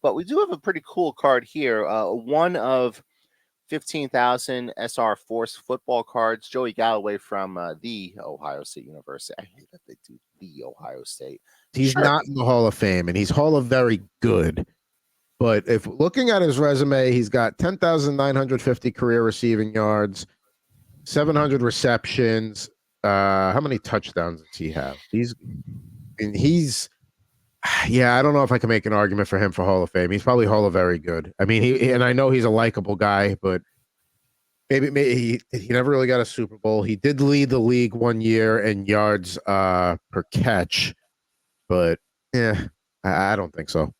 But we do have a pretty cool card here. One of 15,000 SR Force football cards. Joey Galloway from the Ohio State University. I hate that they do the Ohio State. He's not in the Hall of Fame, and he's Hall of Very Good. But if looking at his resume, he's got 10,950 career receiving yards, 700 receptions. How many touchdowns does he have? Yeah, I don't know if I can make an argument for him for Hall of Fame. He's probably Hall of Very Good. I mean, and I know he's a likable guy, but maybe he never really got a Super Bowl. He did lead the league one year in yards per catch, but yeah, I don't think so.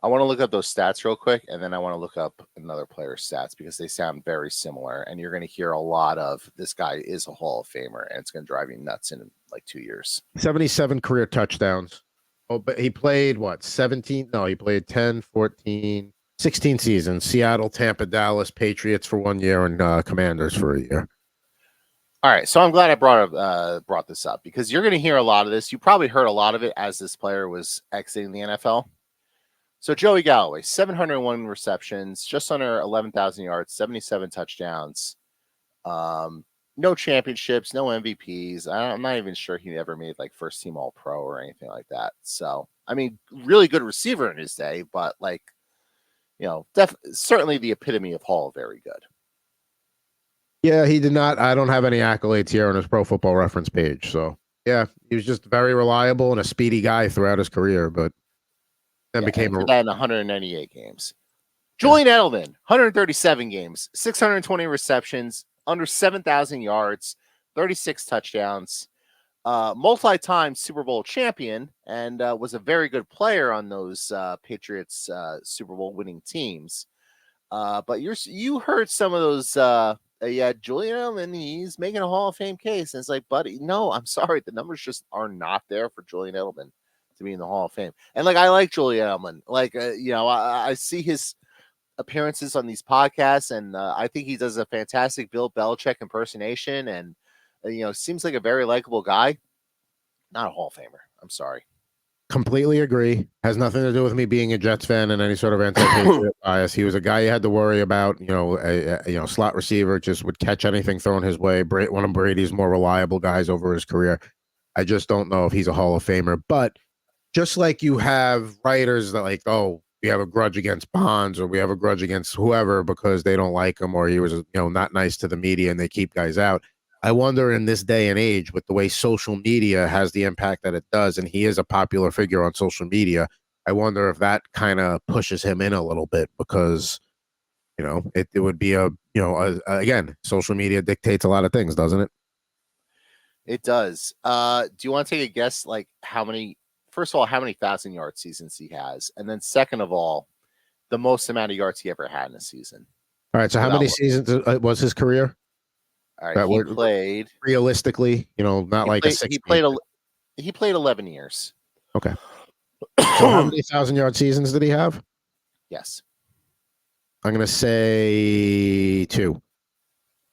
I want to look up those stats real quick, and then I want to look up another player's stats because they sound very similar, and you're going to hear a lot of this guy is a Hall of Famer, and it's going to drive you nuts in like 2 years. 77 career touchdowns. Oh, but he played, what, 17? No, he played 10, 14, 16 seasons. Seattle, Tampa, Dallas, Patriots for 1 year, and Commanders for a year. All right, so I'm glad I brought this up because you're going to hear a lot of this. You probably heard a lot of it as this player was exiting the NFL. So Joey Galloway, 701 receptions, just under 11,000 yards, 77 touchdowns. No championships, no MVPs. I'm not even sure he ever made like first team All Pro or anything like that. So, I mean, really good receiver in his day, but like, you know, certainly the epitome of Hall of Very Good. Yeah, he did not. I don't have any accolades here on his Pro Football Reference page. So, yeah, he was just very reliable and a speedy guy throughout his career, but then became that in 198 games. Julian Edelman, 137 games, 620 receptions, under 7,000 yards, 36 touchdowns, multi-time Super Bowl champion, and was a very good player on those Patriots Super Bowl winning teams. But you heard some of those. Julian Edelman, he's making a Hall of Fame case, and it's like, buddy, no, I'm sorry, the numbers just are not there for Julian Edelman to be in the Hall of Fame. And like, I like Julian Edelman. Like, I see his appearances on these podcasts, and I think he does a fantastic Bill Belichick impersonation, and seems like a very likable guy. Not a Hall of Famer. I'm sorry. Completely agree. Has nothing to do with me being a Jets fan and any sort of anti-Patriot bias. He was a guy you had to worry about. A slot receiver, just would catch anything thrown his way. One of Brady's more reliable guys over his career. I just don't know if he's a Hall of Famer. But just like you have writers that like, oh, we have a grudge against Bonds or we have a grudge against whoever because they don't like him or he was, not nice to the media and they keep guys out. I wonder in this day and age with the way social media has the impact that it does, and he is a popular figure on social media, I wonder if that kind of pushes him in a little bit because, it would be again, social media dictates a lot of things, doesn't it? It does. Do you want to take a guess, like first of all, how many 1,000-yard seasons he has? And then second of all, the most amount of yards he ever had in a season. All right. So how many seasons was his career? All right. He played realistically, not like he played 11 years. Okay. So how many 1,000-yard seasons did he have? Yes. I'm going to say 2.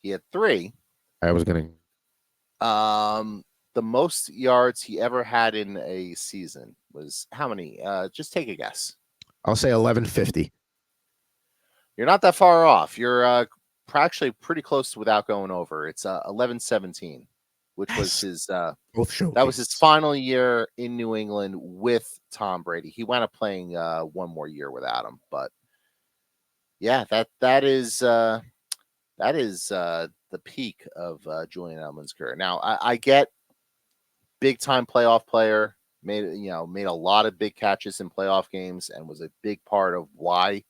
He had 3. I was going to. The most yards he ever had in a season was how many? Just take a guess. I'll say 1,150. You're not that far off. You're actually pretty close to without going over. It's 1117, which was his that was his final year in New England with Tom Brady. He wound up playing one more year without him, but yeah, that is the peak of Julian Edelman's career. Now I get big time playoff player, made a lot of big catches in playoff games and was a big part of why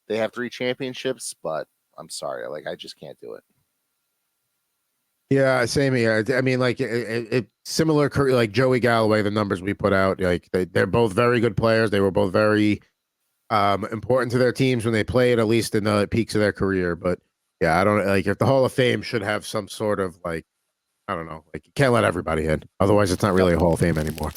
they have 3 championships, but I'm sorry, I just can't do it. Yeah, same here. I mean, like similar career, like Joey Galloway, the numbers we put out, like they're both very good players. They were both very important to their teams when they played, at least in the peaks of their career. But yeah, I don't like if the Hall of Fame should have some sort of like, I don't know, like you can't let everybody in. Otherwise, it's not really a Hall of Fame anymore.